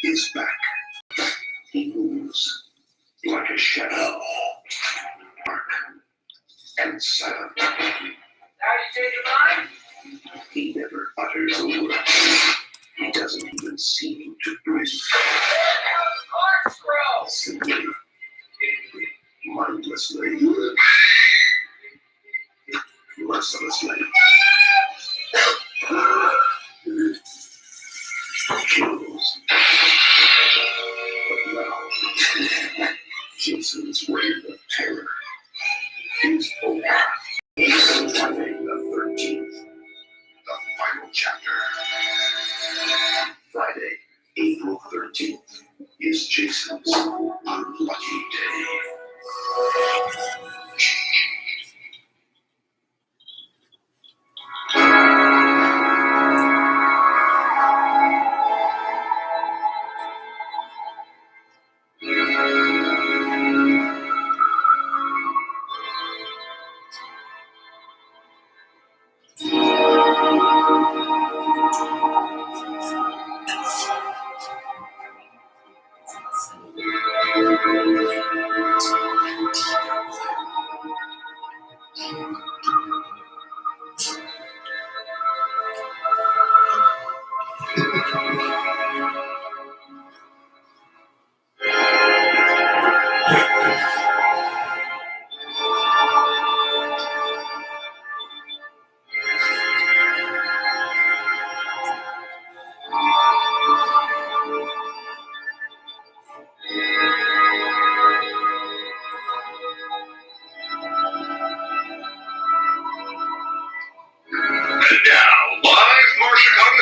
is back. He moves like a shadow, dark and silent. He never utters a word. He doesn't even seem to breathe. Simply, mindlessly, mercilessly kills. But now, Jason's reign of terror is over. Friday the 13th, the final chapter. Friday, April 13th, is Jason's unlucky day.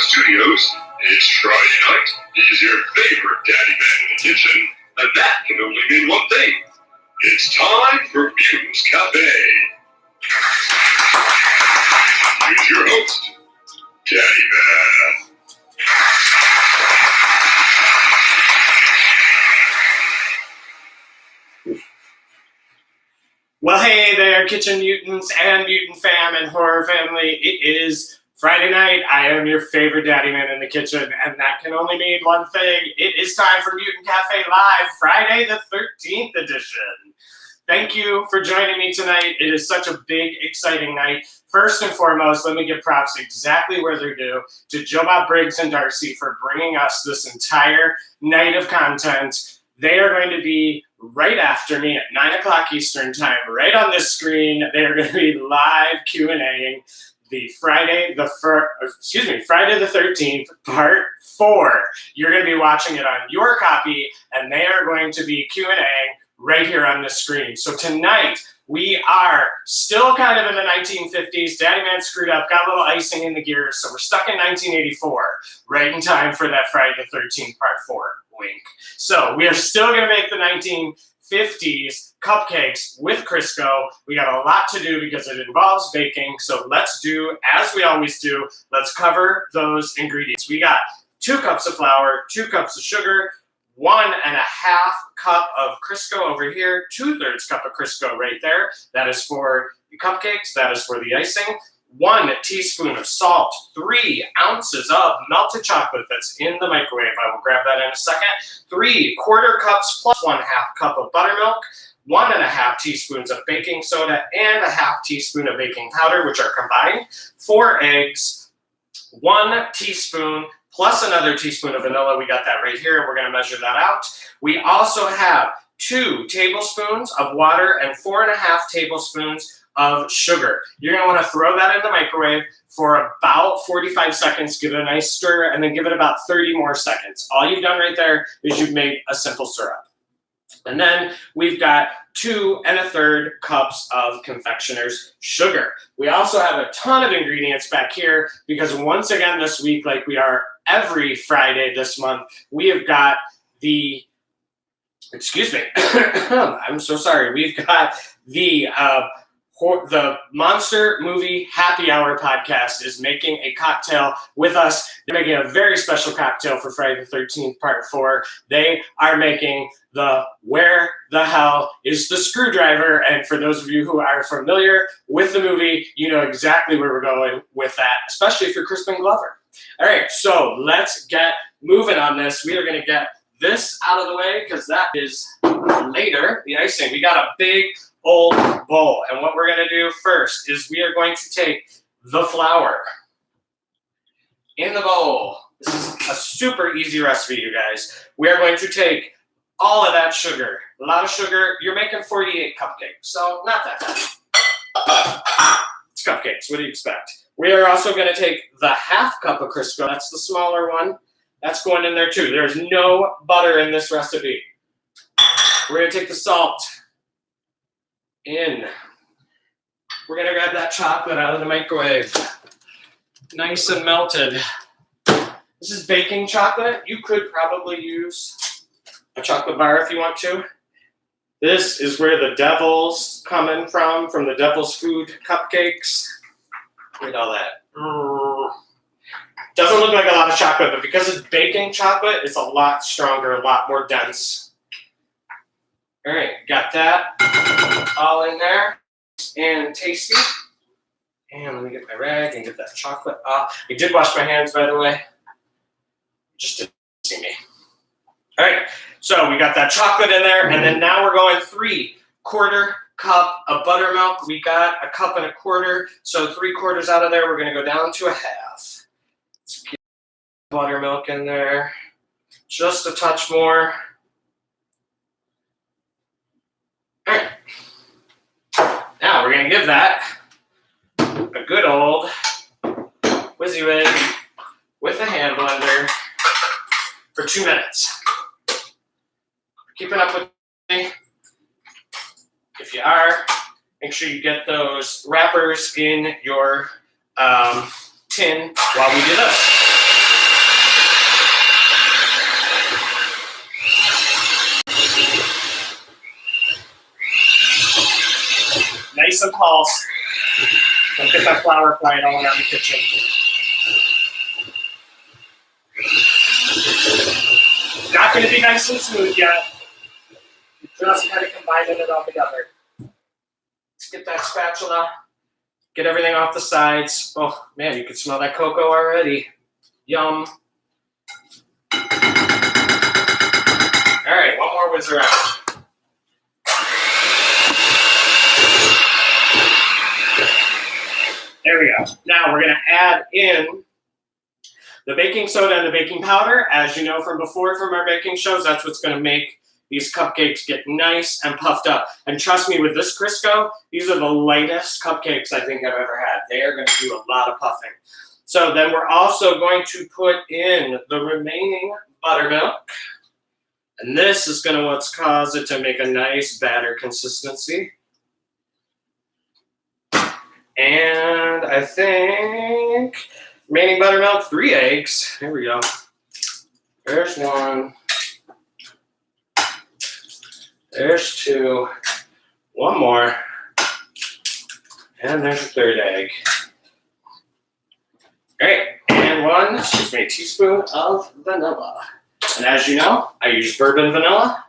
Studios, it's Friday night. He's your favorite Daddyman in the kitchen, and that can only mean one thing. It's time for Mutant's Cafe. Here's your host, Daddyman. Well, hey there, Kitchen Mutants and Mutant fam and horror family. It is Friday night. I am your favorite Daddyman in the kitchen, and that can only mean one thing. It is time for Mutant Cafe Live, Friday the 13th edition. Thank you for joining me tonight. It is such a big, exciting night. First and foremost, let me give props exactly where they're due to Joe Bob Briggs and Darcy for bringing us this entire night of content. They are going to be right after me at 9 o'clock Eastern time, right on this screen. They are going to be live Q&A-ing the Friday the 13th, part 4. You're going to be watching it on your copy, and they are going to be Q&A-ing right here on the screen. So tonight, we are still kind of in the 1950s. Daddyman screwed up, got a little icing in the gears, so we're stuck in 1984, right in time for that Friday the 13th, part 4. Wink. So we are still going to make the 1950s cupcakes with Crisco. We got a lot to do because it involves baking. So let's do, as we always do, let's cover those ingredients. We got 2 cups of flour, 2 cups of sugar, 1.5 cup of Crisco over here, 2/3 cup of Crisco right there. That is for the cupcakes. That is for the icing. 1 teaspoon of salt, 3 ounces of melted chocolate that's in the microwave. I will grab that in a second. 3/4 cups plus 1/2 cup of buttermilk, 1.5 teaspoons of baking soda, and 1/2 teaspoon of baking powder, which are combined. 4 eggs, 1 teaspoon plus another teaspoon of vanilla. We got that right here, and we're going to measure that out. We also have 2 tablespoons of water and 4.5 tablespoons of sugar. You're going to want to throw that in the microwave for about 45 seconds, give it a nice stir, and then give it about 30 more seconds. All you've done right there is you've made a simple syrup. And then we've got 2 1/3 cups of confectioner's sugar. We also have a ton of ingredients back here because once again this week, like we are every Friday this month, we have got the, excuse me, I'm so sorry. We've got the Monster Movie Happy Hour podcast is making a cocktail with us. They're making a very special cocktail for Friday the 13th, part 4. They are making the Where the Hell is the Screwdriver? And for those of you who are familiar with the movie, you know exactly where we're going with that, especially if you're Crispin Glover. All right, so let's get moving on this. We are going to get this out of the way because that is later, the icing. We got a big old bowl, and what we're going to do first is we are going to take the flour in the bowl. This is a super easy recipe, you guys. We are going to take all of that sugar, a lot of sugar. You're making 48 cupcakes, so not that bad. It's cupcakes, what do you expect? We are also going to take the half cup of Crisco. That's the smaller one. That's going in there too. There's no butter in this recipe. We're going to take the salt in. We're going to grab that chocolate out of the microwave. Nice and melted. This is baking chocolate. You could probably use a chocolate bar if you want to. This is where the devil's coming from the Devil's Food Cupcakes. Look at all that. Doesn't look like a lot of chocolate, but because it's baking chocolate, it's a lot stronger, a lot more dense. All right, got that all in there and tasty. And let me get my rag and get that chocolate off. I did wash my hands, by the way. Just to see me. All right, so we got that chocolate in there, and then now we're going 3/4 cup of buttermilk. We got 1 1/4 cups, so 3/4 out of there. We're going to go down to 1/2. Let's get buttermilk in there, just a touch more. All right, now we're going to give that a good old WYSIWYG with a hand blender for 2 minutes. Keeping up with me? If you are, make sure you get those wrappers in your tin while we do this. Nice and pulse. Don't get that flour flying all around the kitchen. Not going to be nice and smooth yet. Just kind of combining it all together. Let's get that spatula. Get everything off the sides. Oh, man, you can smell that cocoa already. Yum. All right, one more whiz around. There we go. Now we're going to add in the baking soda and the baking powder. As you know from before from our baking shows, that's what's going to make these cupcakes get nice and puffed up. And trust me, with this Crisco, these are the lightest cupcakes I think I've ever had. They are going to do a lot of puffing. So then we're also going to put in the remaining buttermilk. And this is going to what's cause it to make a nice batter consistency. And I think remaining buttermilk, 3 eggs. Here we go. There's 1. There's 2. 1 more. And there's a 3rd egg. All right, and 1 teaspoon of vanilla. And as you know, I use bourbon vanilla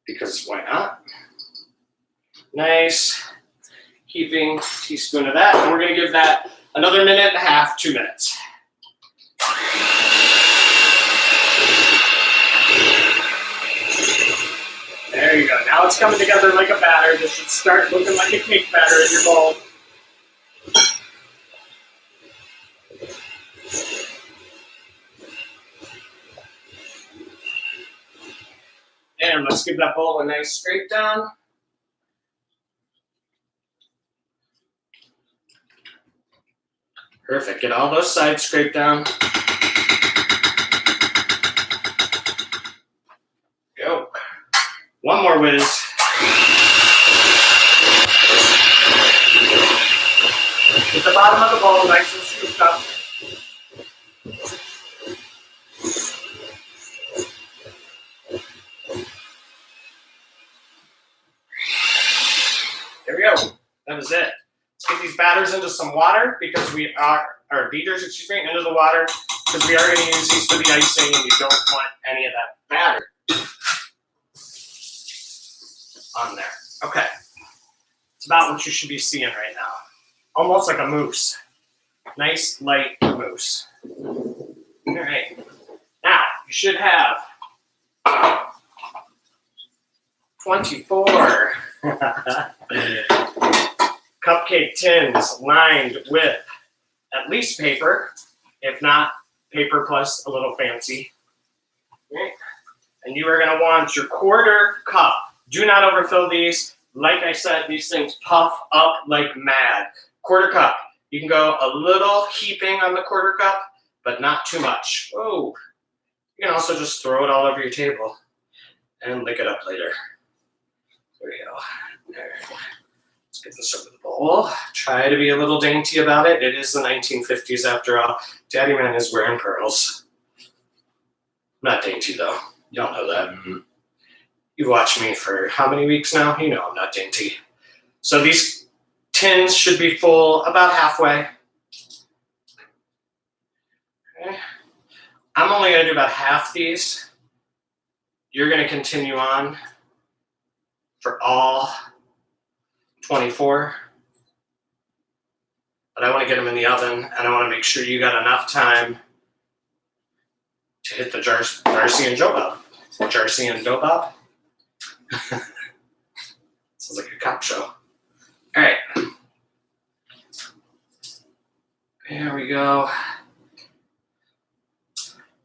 because why not? Nice. Heaping teaspoon of that, and we're going to give that another 1.5 minutes, 2 minutes. There you go. Now it's coming together like a batter. This should start looking like a cake batter in your bowl. And let's give that bowl a nice scrape down. Perfect. Get all those sides scraped down. Go. 1 more whiz. Get the bottom of the bowl nice and scooped up. There we go. That was it. Let's get these batters into some water because we are, or beaters, excuse me, into the water because we are going to use these for the icing and you don't want any of that batter on there. Okay. It's about what you should be seeing right now. Almost like a mousse. Nice light mousse. All right. Now, you should have 24 cupcake tins lined with at least paper, if not paper plus a little fancy. Okay. And you are going to want your quarter cup. Do not overfill these. Like I said, these things puff up like mad. Quarter cup. You can go a little heaping on the quarter cup, but not too much. Oh, you can also just throw it all over your table and lick it up later. There we go. There. Let's get this over the bowl. Try to be a little dainty about it. It is the 1950s after all. Daddyman is wearing pearls. Not dainty though. Y'all know that. You've watched me for how many weeks now? You know I'm not dainty. So these tins should be full about halfway. Okay. I'm only going to do about half these. You're going to continue on for all 24. But I want to get them in the oven, and I want to make sure you got enough time to hit the Darcy and Joe Bob. Darcy and Joe Bob? Sounds like a cop show. All right. There we go.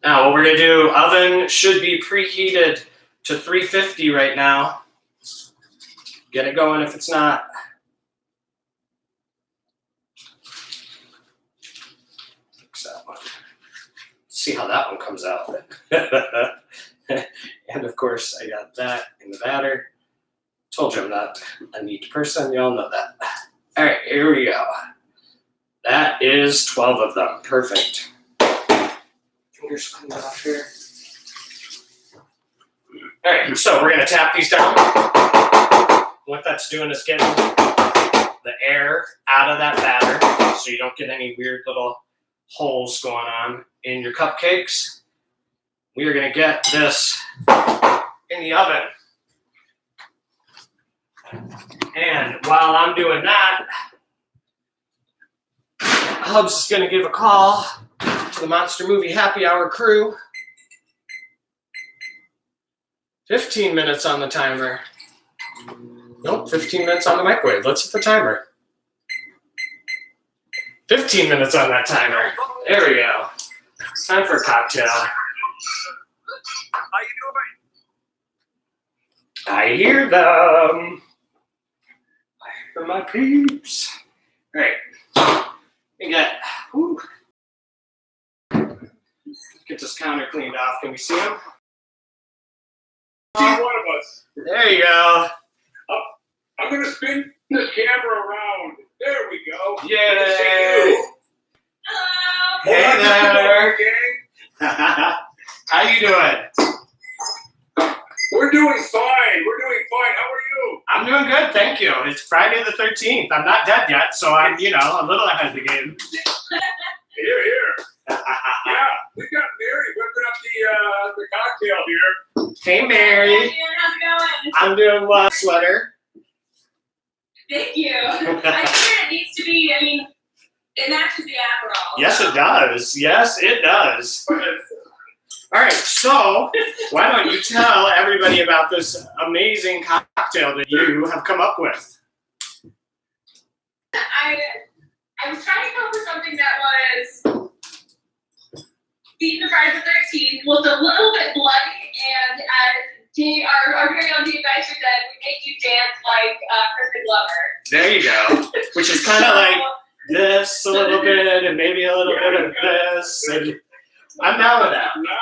Now what we're going to do, oven should be preheated to 350 right now. Get it going if it's not. Fix that one. See how that one comes out. And of course, I got that in the batter. Told you I'm not a neat person. You all know that. All right, here we go. That is 12 of them. Perfect. Fingers cleaned off here. All right, so we're going to tap these down. What that's doing is getting the air out of that batter so you don't get any weird little holes going on in your cupcakes. We are going to get this in the oven. And while I'm doing that, Hubs is going to give a call to the Monster Movie Happy Hour crew. 15 minutes on the timer. Nope, 15 minutes on the microwave. Let's hit the timer. 15 minutes on that timer. There we go. Time for a cocktail. How you doing? I hear them. I hear my peeps. All right. We got, whew. Get this counter cleaned off. Can we see them? See one of us. There you go. I'm going to spin this camera around. There we go. Yay. Good to see you. Hey there. Gang. How you doing? We're doing fine. How are you? I'm doing good, thank you. It's Friday the 13th. I'm not dead yet, so I'm, a little ahead of the game. Here. Yeah, we got Mary whipping up the cocktail here. Hey, Mary. How's it going? I'm doing well, sweater. Thank you. I figured it needs to be, it matches the Aperol. Yes, it does. Yes, it does. All right, so why don't you tell everybody about this amazing cocktail that you have come up with? I was trying to come up with something that was beaten the Friday the 13th, looked a little bit bloody, and our very own Dave Dyser said, we make you dance like Kristen Glover. There you go. Which is kind of like this a little bit, and maybe a little bit of this. And I'm down with that. Nice.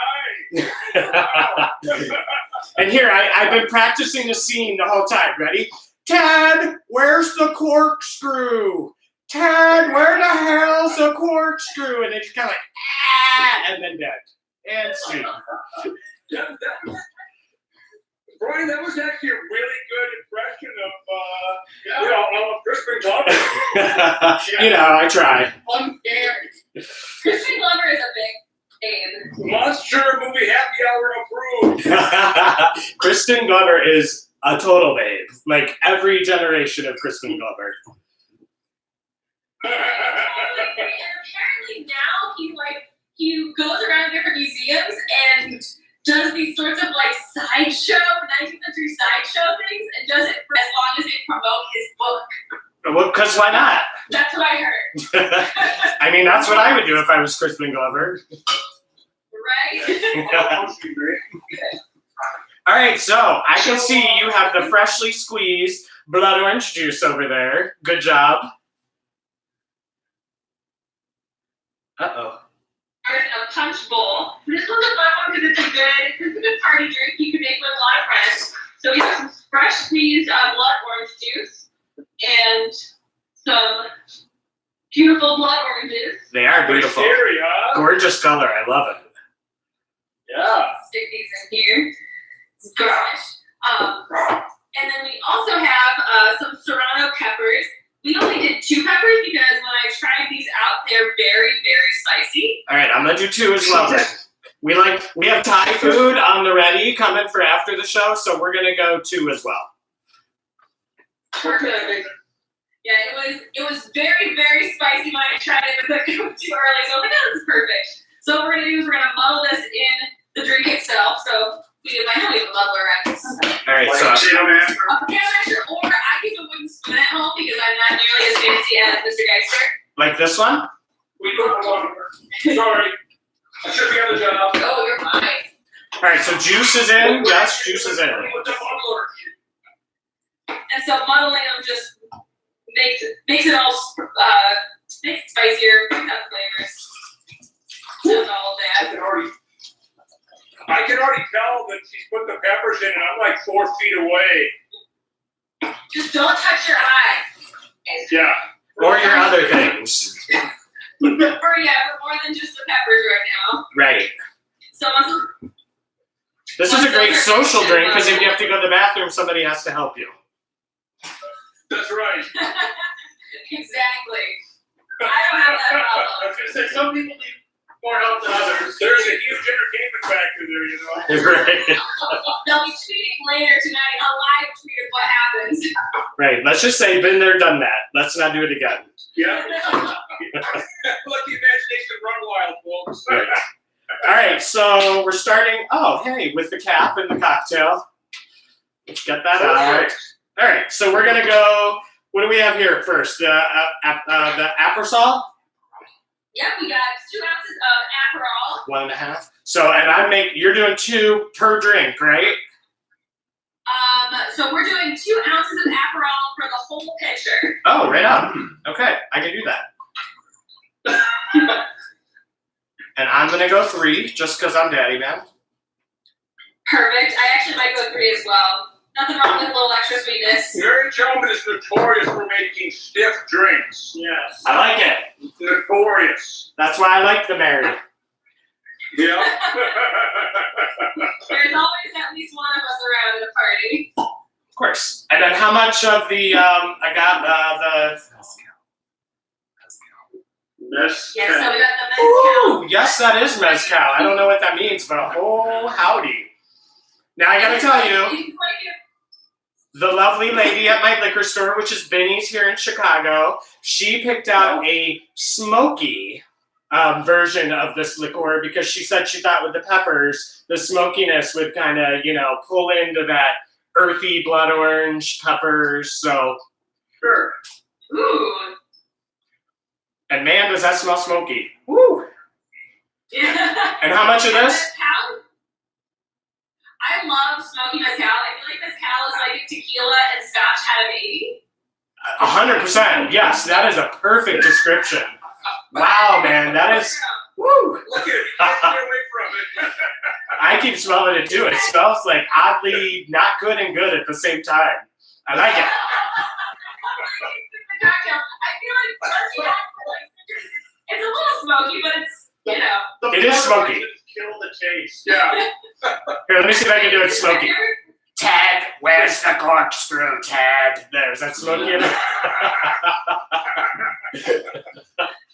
And here, I've been practicing the scene the whole time. Ready? Ted, where's the corkscrew? Ted, where the hell's the corkscrew? And it's kind of like, and then dead. And scene. Brian, that was actually a really good impression of Kristen Glover. I try. Uncanny. Kristen Glover is a big name. Monster Movie Happy Hour approved. Kristen Glover is a total babe. Like every generation of Kristen Glover. And apparently now he goes around different museums and does these sorts of like sideshow, 19th century sideshow things, and does it for as long as they promote his book. Well, because why not? That's what I heard. I mean, that's what I would do if I was Crispin Glover. Right? All right, so I can see you have the freshly squeezed blood orange juice over there. Good job. Uh-oh. There's a punch bowl. This one's a fun one because it's a good party drink you can make with a lot of friends. So we have some fresh squeezed blood orange juice and some beautiful blood oranges. They are beautiful. Gorgeous color. I love it. Yeah. Stick these in here. Garnish. And then we also have some serrano peppers. We only did 2 peppers because when I tried these out, they're very, very spicy. All right, I'm gonna do 2 as well then. We have Thai food on the ready coming for after the show, so we're gonna go 2 as well. Perfect. Yeah, it was very, very spicy when I tried it, but it was too early, so I was like, oh, this is perfect. So what we're gonna do is we're gonna muddle this in the drink itself. So I know we have a muddler around this. All right, so A potato masher, or I use a wooden spoon at home because I'm not nearly as fancy as Mr. Geister. like this one? We don't want Sorry. I should be on the job. Oh, you're fine. All right, so juice is in. Yes, juice is in. With the muddler. And so muddling them just makes it all makes it spicier, brings out flavors. That's all that. I can already tell that she's put the peppers in, and I'm like 4 feet away. Just don't touch your eye. Yeah. Or your other things. For more than just the peppers right now. Right. So This is a great social drink because if you have to go to the bathroom, somebody has to help you. That's right. Exactly. I don't have that problem. I was going to say, some people need more help than others. There's a huge entertainment factor there, you know. Right. They'll be tweeting later tonight, a live tweet of what happens. Right. Let's just say, been there, done that. Let's not do it again. Yeah. Let the imagination run wild, folks. Right. All right, so we're starting. Oh, hey, with the cap and the cocktail. Let's get that out. All right, so we're gonna go. What do we have here first? The Aperol. Yeah, we got 2 ounces of Aperol. 1.5. So, and you're doing 2 per drink, right? So we're doing 2 ounces of Aperol for the whole pitcher. Oh, right on. Okay, I can do that. And I'm gonna go 3 just because I'm Daddyman. Perfect. I actually might go 3 as well. Nothing wrong with a little extra sweetness. Mary Gentleman is notorious for making stiff drinks. Yes. I like it. Notorious. That's why I like the Mary. Yeah. There's always at least one of us around at a party. Of course. And then how much of the I got the Mezcal. Yeah, so we got the mezcal. Ooh, yes, that is mezcal. I don't know what that means, but oh howdy. Now I gotta tell you, the lovely lady at my liquor store, which is Benny's here in Chicago, she picked out a smoky version of this liqueur because she said she thought with the peppers, the smokiness would kind of, pull into that earthy blood orange peppers. So, Sure. Ooh. And man, does that smell smoky. Woo! Yeah. And how much of this? I love smoky mezcal. I feel like mezcal is like if tequila and scotch had a baby. 100%. Yes, that is a perfect description. Wow, man, that is. Woo! Look at it. You can't stay away from it. I keep smelling it too. It smells like oddly not good and good at the same time. I like it. I feel like it's a little smoky, but it's, It is smoky. Kill the taste. Yeah. Here, let me see if I can do it smoky. Tad, where's the corkscrew, Tad? There's that smoky in it.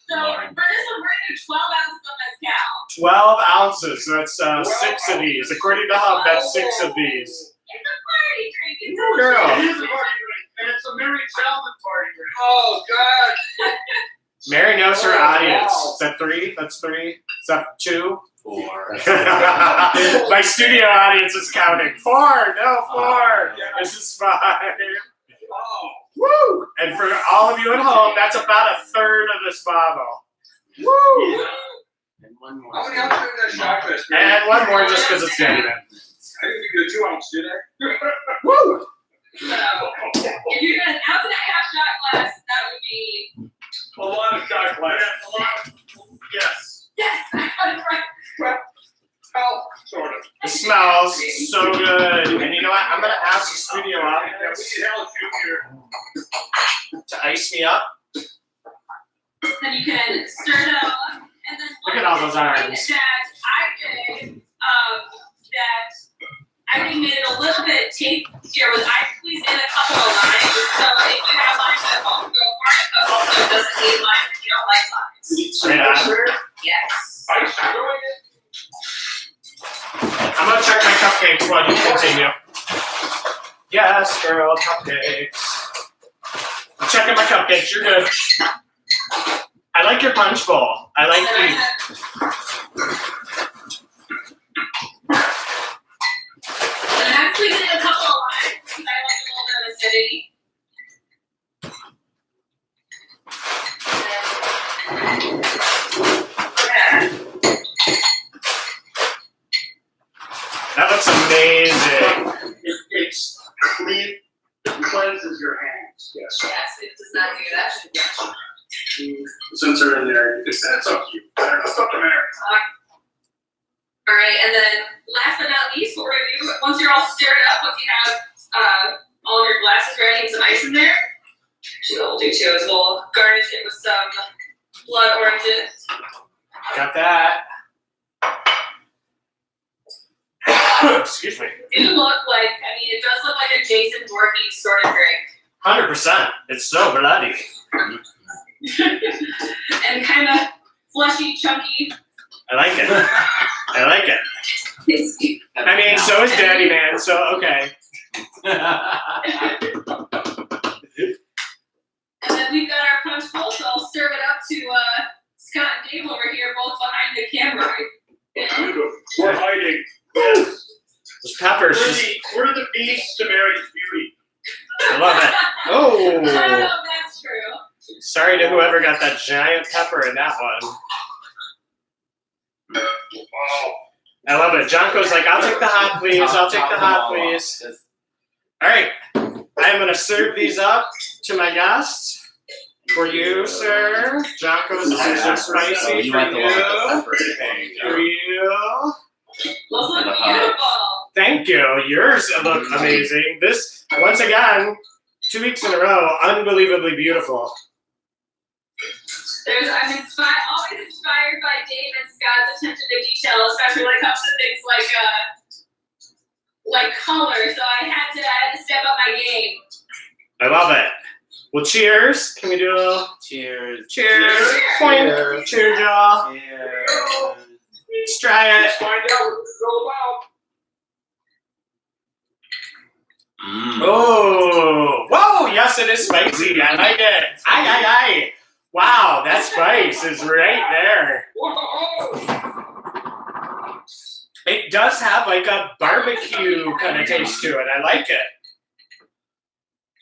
So for this one, we're going to do 12 ounces of mezcal. 12 ounces. So that's 6 of these. According to Hub, that's 6 of these. It's a party drink. It's Girl. It is a party drink, and it's a Mary Gentleman party drink. Oh, God. Mary knows her audience. Is that 3? That's 3. Is that 2? 4. My studio audience is counting. 4. No, 4. This is 5. Oh. Woo! And for all of you at home, that's about a third of this bottle. Woo! And one more. How many ounces in that shot glass? And one more just because it's Daddyman. I didn't do the 2 ounce, did I? Woo! So, if you're gonna ounce and a half shot glass, that would be. A lot of shot glass. Yes. Yes, I got it right. Oh, sort of. It smells so good. And you know what? I'm going to ask the studio Yeah, we audience need Hal Jr. to ice me up. Then you can stir it all up, and then Look at all those arms. that I did, that I think made it a little bit tastier was I squeezed in a couple of limes. So if you have limes at home, go for it, but also it doesn't need limes if you don't like limes. Straight on. Yes. Ice doing it? I'm going to check my cupcakes while you continue. Yes, girl, cupcakes. I'm checking my cupcakes. You're good. I like your punch bowl. I like the... And I'm squeezing in a couple of limes because I like a little bit of acidity. That looks amazing. It's clean. It cleanses your hands. Yes. Yes, it does not do that. Since they're in there, it's up to you. It's up to Mary. All right, and then last but not least, what we're gonna do, once you're all stirred up, once you have all your glasses ready and some ice in there, actually what we'll do too is we'll garnish it with some blood oranges. Got that. Excuse me. It look like, I mean, it does look like a Jason Voorhees sort of drink. 100%. It's so bloody. And kind of fleshy, chunky. I like it. I like it. Tasty. I mean, so is Daddyman, so okay. And then we've got our punch bowl, so I'll serve it up to Scott and Dave over here, both behind the camera. We're hiding. Yes. Those peppers. We're the beast to Mary's beauty. I love it. I don't know Oh. if that's true. Sorry to whoever got that giant pepper in that one. Wow. I love it. Jonko's like, I'll take the hot, please. I'll take the hot, please. All right. I'm going to serve these up to my guests. For you, sir. Jonko's extra spicy. You For want the one with the you. pepper. For you. Those look beautiful. Thank you. Yours look amazing. This, once again, 2 weeks in a row, unbelievably beautiful. I'm always inspired by Dave and Scott's attention to detail, especially when it comes to things like color. So I had to step up my game. I love it. Well, cheers. Can we do a little? Cheers. Cheers. Cheers. Point. Cheers. Cheers, y'all. Cheers. Let's try it. Let's find out what it's all about. Oh, whoa, yes, it is spicy. I like it. Aye, aye, aye. Wow, that spice is right there. Whoa! It does have like a barbecue kind of taste to it. I like it.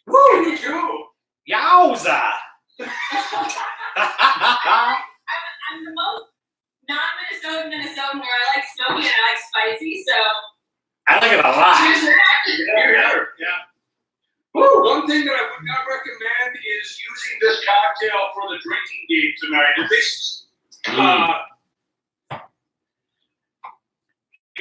Woo! You too. Yowza! I'm the most non-Minnesotan Minnesotan where I like smoky and I like spicy, so I like it a lot. cheers to that. Yeah. Woo. One thing that I would not recommend is using this cocktail for the drinking game tonight. At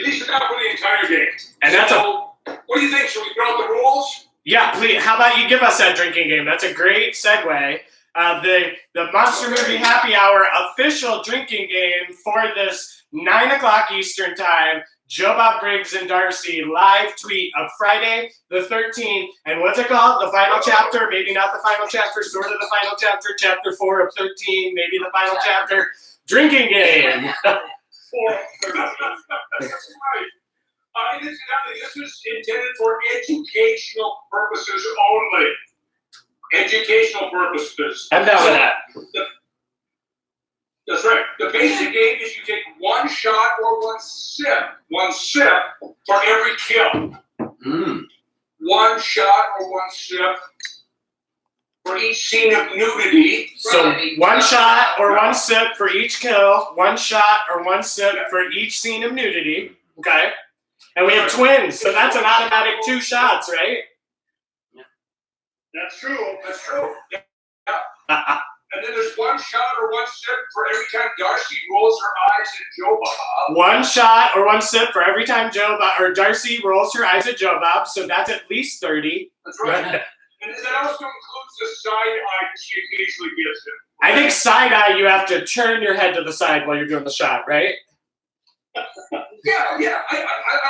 least not for the entire game. And that's so, what do you think? Should we throw out the rules? Yeah, please. How about you give us that drinking game? That's a great segue. The Monster Movie Happy Hour official drinking game for this 9 o'clock Eastern Time. Joe Bob Briggs and Darcy live tweet of Friday the 13th. And what's it called? The final chapter? Maybe not the final chapter, sort of the final chapter. Chapter 4 of 13, maybe the final chapter. Drinking game. That's right. Incidentally, this is intended for educational purposes only. Educational purposes. I'm down with that. That's right. The basic game is you take one shot or one sip for every kill. One shot or one sip for each scene of nudity. So one shot or one sip for each kill, one shot or one sip for each scene of nudity. Okay. And we have twins, so that's an automatic 2 shots, right? That's true. That's true. Yeah. And then there's one shot or one sip for every time Darcy rolls her eyes at Joe Bob. One shot or one sip for every time Darcy rolls her eyes at Joe Bob, so that's at least 30. That's right. And that also includes the side eye she occasionally gives him. I think side eye, you have to turn your head to the side while you're doing the shot, right? Yeah, I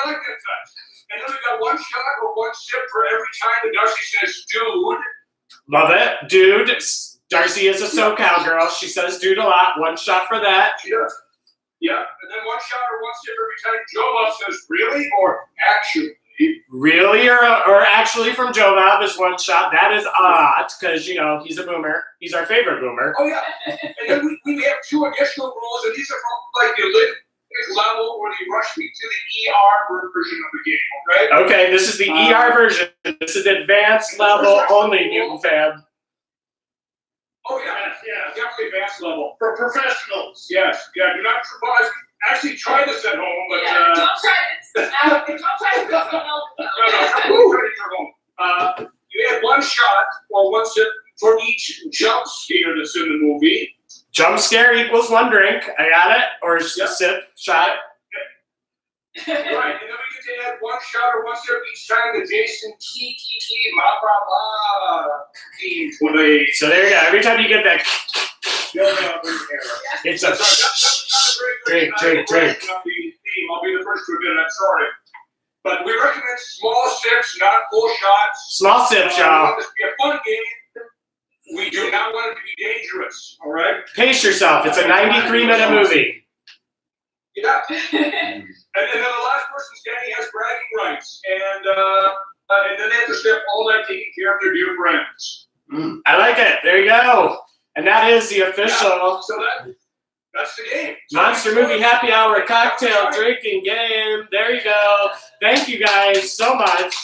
like that touch. And then we got one shot or one sip for every time that Darcy says, dude. Love it. Dude. Darcy is a SoCal girl. She says dude a lot. One shot for that. She does. Yeah. And then one shot or one sip every time Joe Bob says, really or actually? Really or actually from Joe Bob is one shot. That is odd because, you know, he's a boomer. He's our favorite boomer. Oh, yeah. And then we have 2 additional rules, and these are from like the Olympic level or the rush me to the ER version of the game, okay? Okay, this is the ER version. This is advanced level only, Mutant Fam. Oh, yeah, definitely advanced level. For professionals. Yes, yeah, do not actually try this at home, but... Yeah, don't try this. Don't try this at home. No, don't try it at home. You have one shot or one sip for each jump scare that's in the movie. Jump scare equals 1 drink. I got it. Or sip, shot. Right, and then we get to add one shot or one sip each time the Jason ma theme plays. So there you go. Every time you get that, it's a drink. I'll be the first to admit it, I'm sorry. But we recommend small sips, not full shots. Small sips, y'all. We want this to be a fun game. We do not want it to be dangerous, all right? Pace yourself. It's a 93-minute movie. Yeah. And then the last person standing has bragging rights. And then they have to step all night taking care of their dear friends. I like it. There you go. And that is the official So that's the game. Monster Movie Happy Hour cocktail drinking game. There you go. Thank you guys so much.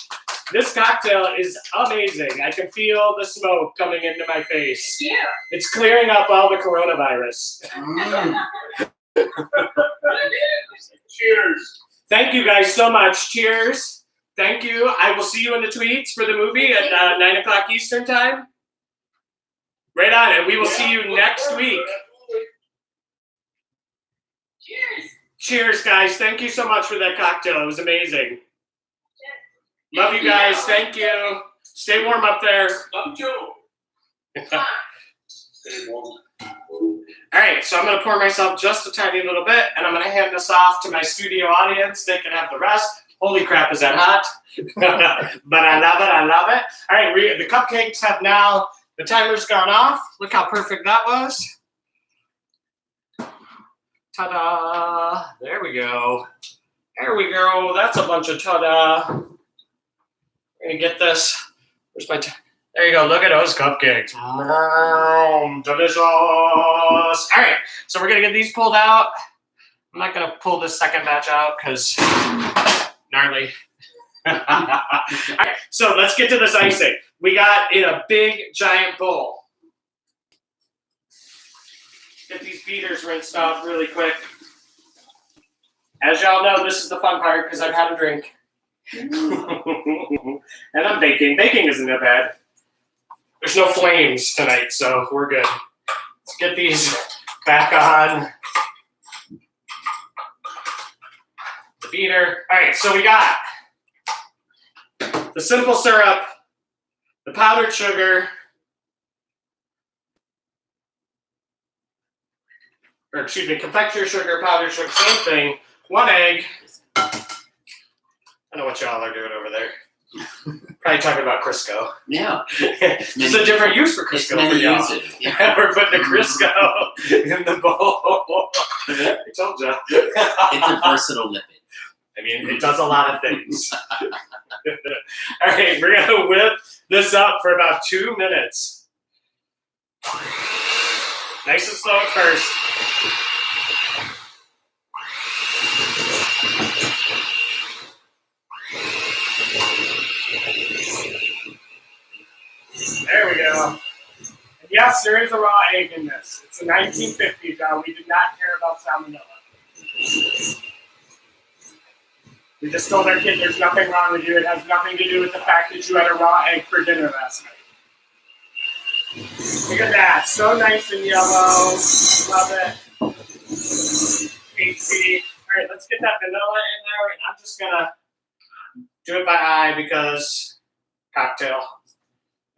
This cocktail is amazing. I can feel the smoke coming into my face. Yeah. It's clearing up all the coronavirus. Cheers. Thank you guys so much. Cheers. Thank you. I will see you in the tweets for the movie at 9 o'clock Eastern time. Right on. And we will see you next week. Cheers. Cheers, guys. Thank you so much for that cocktail. It was amazing. Love you guys. Thank you. Stay warm up there. Love you too. Stay warm. All right, so I'm going to pour myself just a tiny little bit, and I'm going to hand this off to my studio audience. They can have the rest. Holy crap, is that hot? But I love it. I love it. All right, the cupcakes have now, the timer's gone off. Look how perfect that was. Ta-da. There we go. There we go. That's a bunch of ta-da. We're going to get this. Where's my... There you go. Look at those cupcakes. Delicious. All right. So we're going to get these pulled out. I'm not going to pull this second batch out because gnarly. All right. So let's get to this icing. We got in a big, giant bowl. Get these beaters rinsed off really quick. As y'all know, this is the fun part because I've had a drink. And I'm baking. Baking isn't that bad. There's no flames tonight, so we're good. Let's get these back on the beater. All right, so we got the simple syrup, the powdered sugar, or excuse me, confectioner sugar, powdered sugar, same thing. 1 egg. I know what y'all are doing over there. Probably talking about Crisco. Yeah. It's a different use for Crisco for y'all. Uses. Yeah. We're putting the Crisco in the bowl. I told you. It's a versatile lipid. I mean, it does a lot of things. All right, we're going to whip this up for about 2 minutes. Nice and slow at first. There we go. And yes, there is a raw egg in this. It's the 1950s, y'all. We did not care about salmonella. We just told our kid there's nothing wrong with you. It has nothing to do with the fact that you had a raw egg for dinner last night. Look at that. So nice and yellow. Love it. Tasty. All right, let's get that vanilla in there. And I'm just going to do it by eye because cocktail.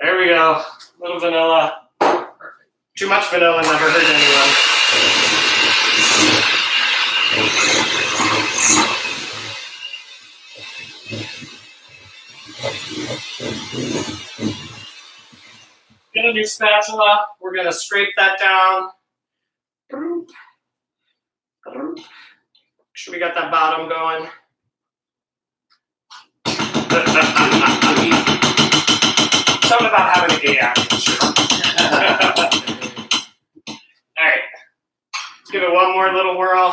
There we go. A little vanilla. Perfect. Too much vanilla never hurt anyone. Get a new spatula. We're going to scrape that down. Make sure we got that bottom going. Something about having a gay actor. All right. Let's give it one more little whirl.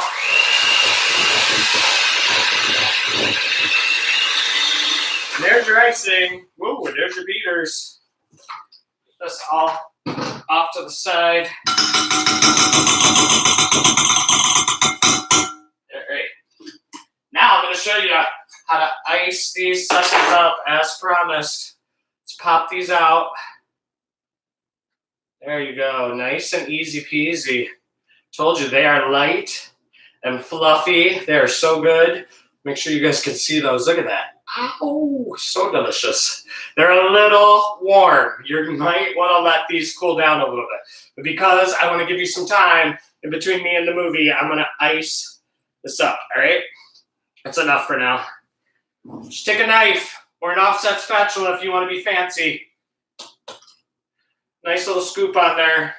And there's your icing. Whoa, there's your beaters. Get this all off to the side. All right. Now I'm going to show you how to ice these suckers up as promised. Let's pop these out. There you go. Nice and easy peasy. Told you they are light and fluffy. They are so good. Make sure you guys can see those. Look at that. Ow, so delicious. They're a little warm. You might want to let these cool down a little bit. But because I want to give you some time in between me and the movie, I'm going to ice this up, all right? That's enough for now. Just take a knife or an offset spatula if you want to be fancy. Nice little scoop on there.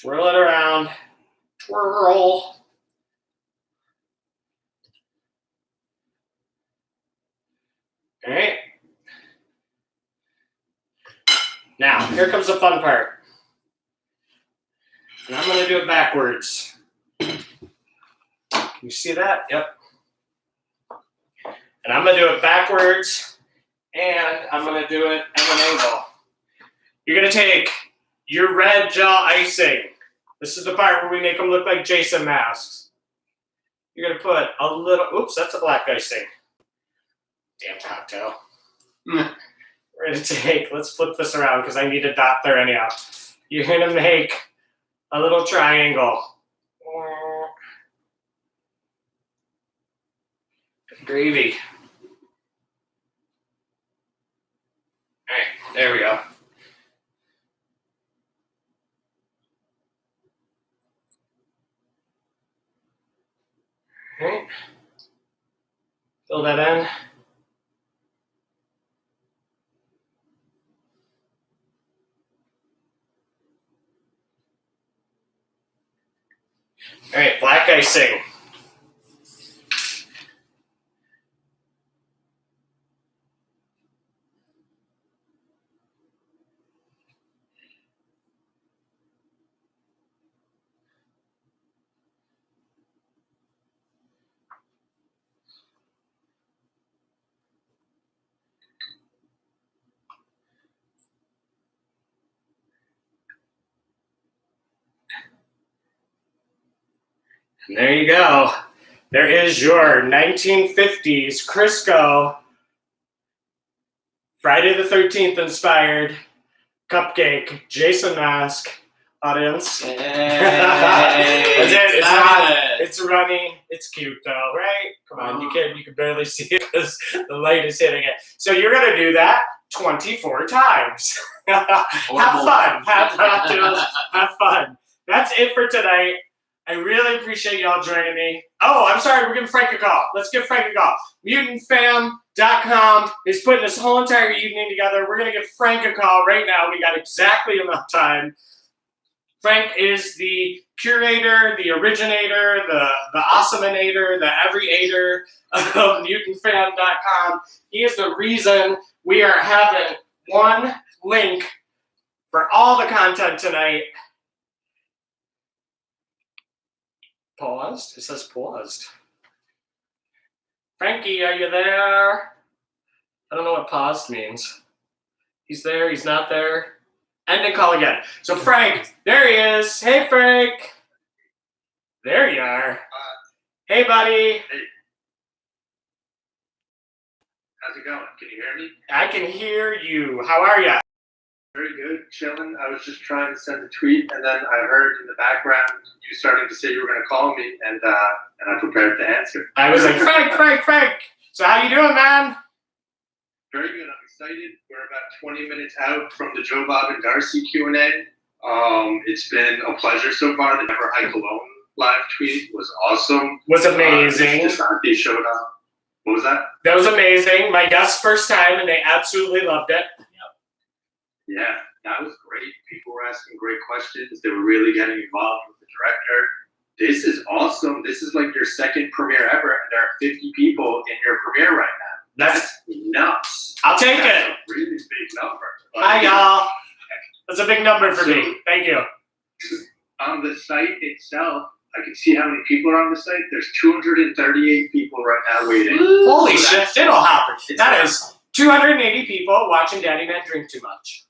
Twirl it around. Twirl. All right. Now, here comes the fun part. And I'm going to do it backwards. Can you see that? Yep. And I'm going to do it backwards, and I'm going to do it at an angle. You're going to take your red gel icing. This is the part where we make them look like Jason masks. You're going to put a little, oops, that's a black icing. Damn cocktail. We're going to take, let's flip this around because I need a dot there anyhow. You're going to make a little triangle. Gravy. All right, there we go. All right. Fill that in. All right, black icing. And there you go. There is your 1950s Crisco Friday the 13th inspired cupcake Jason mask audience. Hey, That's it. got it. It's runny. It's cute though, right? Come on, you can barely see it because the light is hitting it. So you're gonna do that 24 times. Have fun. Have fun. That's it for tonight. I really appreciate y'all joining me. Oh, I'm sorry, we're giving Frank a call. Let's give Frank a call. MutantFam.com is putting this whole entire evening together. We're going to give Frank a call right now. We got exactly enough time. Frank is the curator, the originator, the awesomeinator, the every-ater of MutantFam.com. He is the reason we are having one link for all the content tonight. Paused? It says paused. Frankie, are you there? I don't know what paused means. He's there, he's not there. End and call again. So Frank, there he is. Hey, Frank. There you are. Hey, buddy. Hey. How's it going? Can you hear me? I can hear you. How are you? Very good. Chilling. I was just trying to send a tweet, and then I heard in the background you starting to say you were going to call me, and I prepared to answer. I was like, Frank. So how you doing, man? Very good. I'm excited. We're about 20 minutes out from the Joe Bob and Darcy Q&A. It's been a pleasure so far. The Never Hike Alone live tweet was awesome. Was amazing. They showed up. What was that? That was amazing. My guests' first time, and they absolutely loved it. Yeah, that was great. People were asking great questions. They were really getting involved with the director. This is awesome. This is like your second premiere ever, and there are 50 people in your premiere right now. That's nuts. I'll take That's it. a really big number. Hi, y'all. That's a big number for me. Thank you. On the site itself, I can see how many people are on the site. There's 238 people right now waiting. Holy So shit, diddle hopper. That is 280 people watching Daddyman drink too much.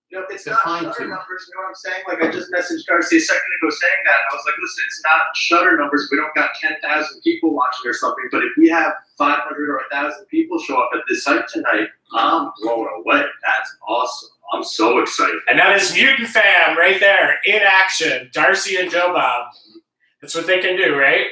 You know, it's Define not shutter too much. numbers, you know what I'm saying? Like, I just messaged Darcy a second ago saying that, and I was like, listen, it's not shutter numbers. We don't got 10,000 people watching or something, but if we have 500 or 1,000 people show up at this site tonight, I'm blown away. That's awesome. I'm so excited. And that is Mutant Fam right there in action. Darcy and Joe Bob. That's what they can do, right?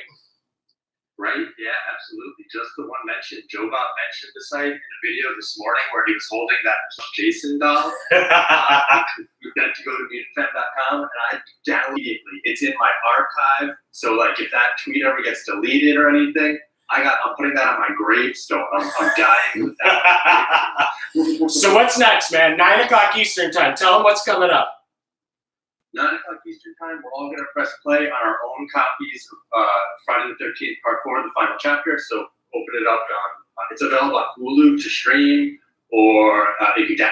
Right? Yeah, absolutely. Just the one mentioned. Joe Bob mentioned the site in a video this morning where he was holding that Jason doll. You got to go to mutantfam.com, and I downloaded it immediately. It's in my archive. So, like, if that tweet ever gets deleted or anything, I'm putting that on my gravestone. I'm dying with that. So what's next, man? 9 o'clock Eastern time. Tell them what's coming up. 9 o'clock Eastern time, we're all going to press play on our own copies of Friday the 13th, Part 4, the final chapter. So open it up. It's available on Hulu to stream, or you can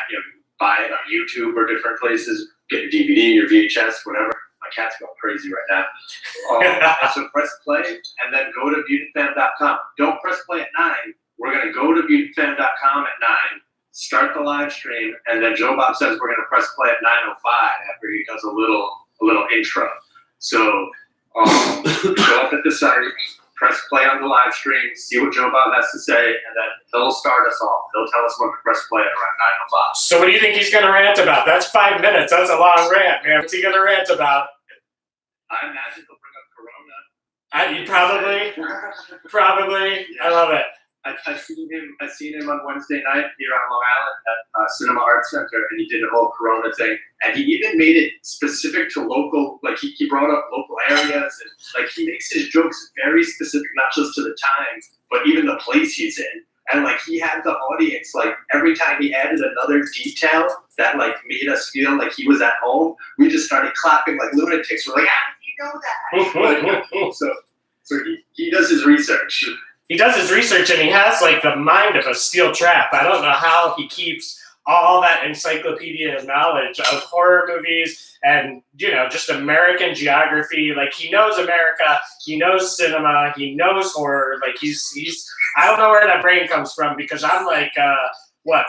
buy it on YouTube or different places, get your DVD, your VHS, whatever. My cat's going crazy right now. And so press play, and then go to mutantfam.com. Don't press play at 9. We're going to go to mutantfam.com at 9. Start the live stream, and then Joe Bob says we're going to press play at 9:05 after he does a little intro. So show up at the site, press play on the live stream, see what Joe Bob has to say, and then he'll start us off. He'll tell us when to press play at around 9:05. So what do you think he's going to rant about? That's 5 minutes. That's a long rant, man. What's he going to rant about? I imagine he'll bring up Corona. Probably. Yeah. I love it. I've seen him on Wednesday night here on Long Island at Cinema Arts Center, and he did a whole Corona thing. And he even made it specific to local, like he brought up local areas, and like he makes his jokes very specific, not just to the time, but even the place he's in. And like he had the audience, like every time he added another detail that like made us feel like he was at home, we just started clapping like lunatics. We're like, how did you know that? So he does his research. He does his research, and he has like the mind of a steel trap. I don't know how he keeps all that encyclopedia knowledge of horror movies and, just American geography. Like, he knows America, he knows cinema, he knows horror. Like, he's I don't know where that brain comes from, because I'm like,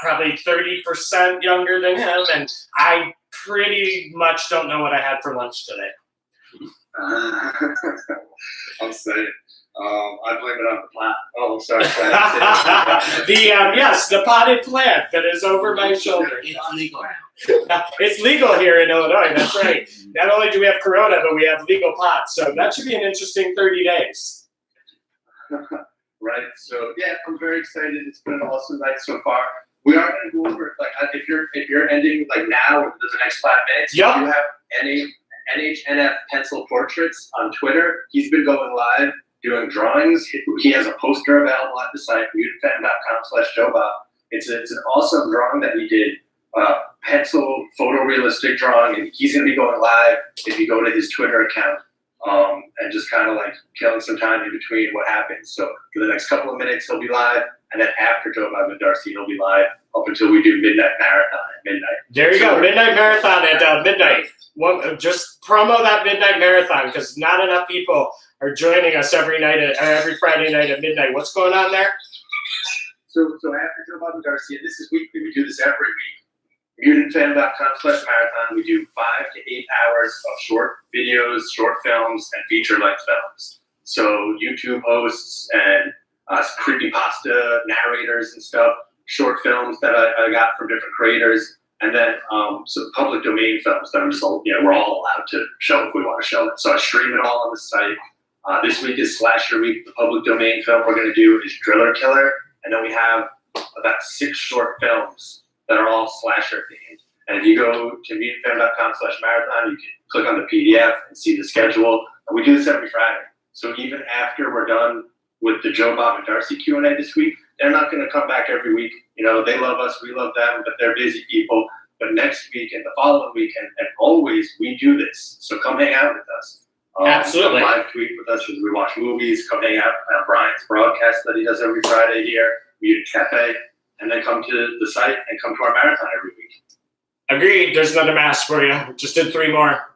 probably 30% younger than him, and I pretty much don't know what I had for lunch today. I'll say it. I blame it on the plant. Oh, I'm sorry. The potted plant that is over my shoulder. It's legal now. It's legal here in Illinois. That's right. Not only do we have Corona, but we have legal pot. So that should be an interesting 30 days. Right. So yeah, I'm very excited. It's been an awesome night so far. We are going to go over if you're ending like now or the next 5 minutes. Yep. If you have any NHNF pencil portraits on Twitter, he's been going live doing drawings. He has a poster available at the site, mutantfam.com/JoeBob. It's an awesome drawing that he did, pencil photorealistic drawing, and he's going to be going live if you go to his Twitter account, and just kind of like killing some time in between what happens. So for the next couple of minutes, he'll be live, And then after Joe Bob and Darcy, he'll be live up until we do Midnight Marathon at midnight. There you go, Midnight Marathon at midnight. Just promo that Midnight Marathon because not enough people are joining us every Friday night at midnight. What's going on there? So after Joe Bob and Darcy, and this is weekly, we do this every week. MutantFan.com/marathon. We do 5 to 8 hours of short videos, short films, and feature-length films. So YouTube hosts and creepypasta narrators and stuff, short films that I got from different creators, and then some public domain films that I'm just, we're all allowed to show if we want to show it. So I stream it all on the site. This week is Slasher Week. The public domain film we're going to do is Driller Killer, and then we have about 6 short films that are all slasher themed. And if you go to mutantfan.com/marathon, you can click on the PDF and see the schedule. And we do this every Friday. So even after we're done with the Joe Bob and Darcy Q&A this week, they're not going to come back every week. They love us, we love them, but they're busy people. But next week and the following week, and always, we do this. So come hang out with us. Absolutely. Come live tweet with us as we watch movies. Come hang out at Brian's broadcast that he does every Friday here, Mutant Cafe, and then come to the site and come to our marathon every week. Agreed. There's another mask for you. Just did 3 more.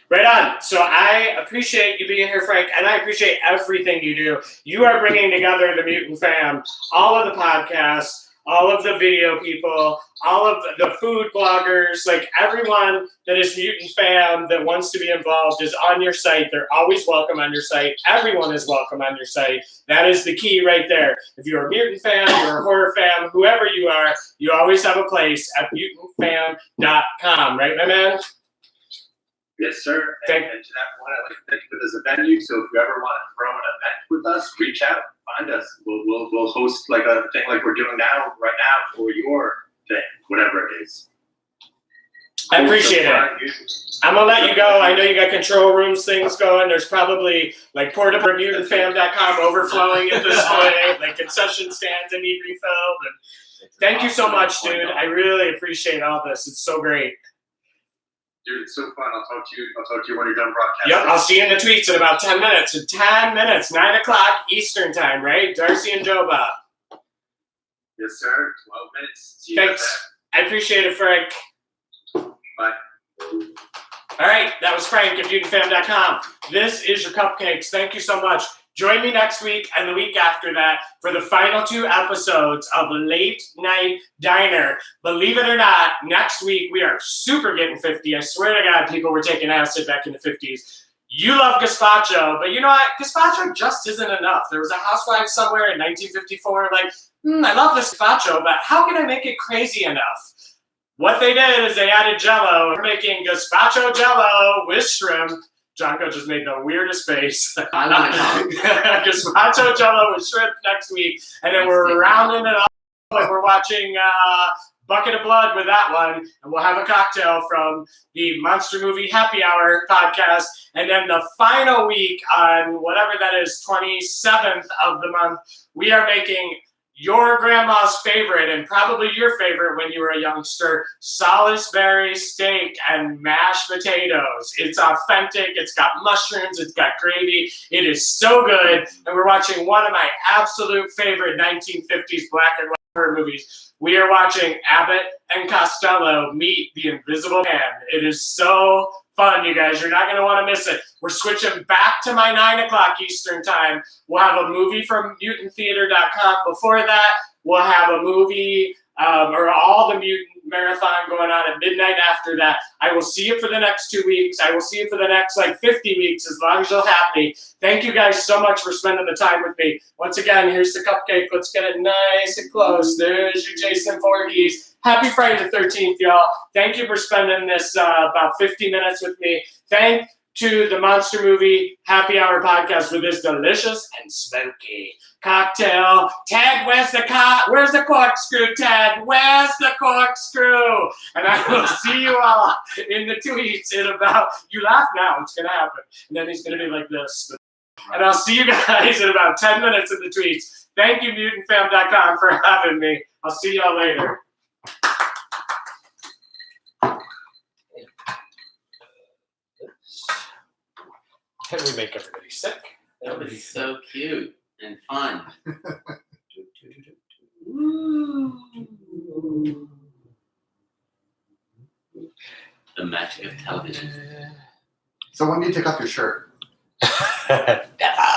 Right on. So I appreciate you being here, Frank, and I appreciate everything you do. You are bringing together the Mutant fam, all of the podcasts, all of the video people, all of the food bloggers, like everyone that is Mutant fam that wants to be involved is on your site. They're always welcome on your site. Everyone is welcome on your site. That is the key right there. If you're a Mutant fan, you're a horror fan, whoever you are, you always have a place at mutantfam.com. Right, my man? Yes, sir. And to that point, I'd like to think of it as a venue. So if you ever want to throw an event with us, reach out, find us. We'll host like a thing like we're doing right now for your thing, whatever it is. I appreciate it. I'm gonna let you go. I know you got control rooms things going. There's probably like porta.mutantfam.com overflowing at this point, like concession stands that need refilled. And thank you so much, dude. I really appreciate all this. It's so great. Dude, it's so fun. I'll talk to you when you're done broadcasting. Yep, I'll see you in the tweets in about 10 minutes. In 10 minutes, 9 o'clock Eastern time, right? Darcy and Joe Bob. Yes, sir. 12 minutes. See you Thanks. I appreciate it, Frank. Bye. All right, that was Frank at mutantfam.com. This is your Cupcakes. Thank you so much. Join me next week and the week after that for the final 2 episodes of Late Night Diner. Believe it or not, next week we are super getting 50. I swear to God, people were taking acid back in the 50s. You love gazpacho, but you know what? Gazpacho just isn't enough. There was a housewife somewhere in 1954 like, I love this gazpacho, but how can I make it crazy enough? What they did is they added Jell-O. We're making gazpacho Jell-O with shrimp. Jonko just made the weirdest face. I want to know. Gazpacho Jell-O with shrimp next week. And then we're rounding it up. Like we're watching Bucket of Blood with that one. And we'll have a cocktail from the Monster Movie Happy Hour podcast. And then the final week on whatever that is, 27th of the month, we are making your grandma's favorite and probably your favorite when you were a youngster, Salisbury steak and mashed potatoes. It's authentic. It's got mushrooms. It's got gravy. It is so good. And we're watching one of my absolute favorite 1950s black and white horror movies. We are watching Abbott and Costello meet the Invisible Man. It is so fun, you guys. You're not going to want to miss it. We're switching back to my 9 o'clock Eastern time. We'll have a movie from mutanttheater.com. Before that, we'll have a movie or all the Mutant Marathon going on at midnight after that. I will see you for the next 2 weeks. I will see you for the next 50 weeks as long as you'll have me. Thank you guys so much for spending the time with me. Once again, here's the cupcake. Let's get it nice and close. There's your Jason Voorhees. Happy Friday the 13th, y'all. Thank you for spending this about 50 minutes with me. Thank to the Monster Movie Happy Hour podcast for this delicious and smoky cocktail. Ted, where's the corkscrew, Ted? Where's the corkscrew? And I will see you all in the tweets in about, you laugh now, it's going to happen. And then he's going to be like this. And I'll see you guys in about 10 minutes in the tweets. Thank you, mutantfam.com, for having me. I'll see y'all later. Can we make everybody sick? That was so cute and fun. The magic of television. So when do you take off your shirt? Never.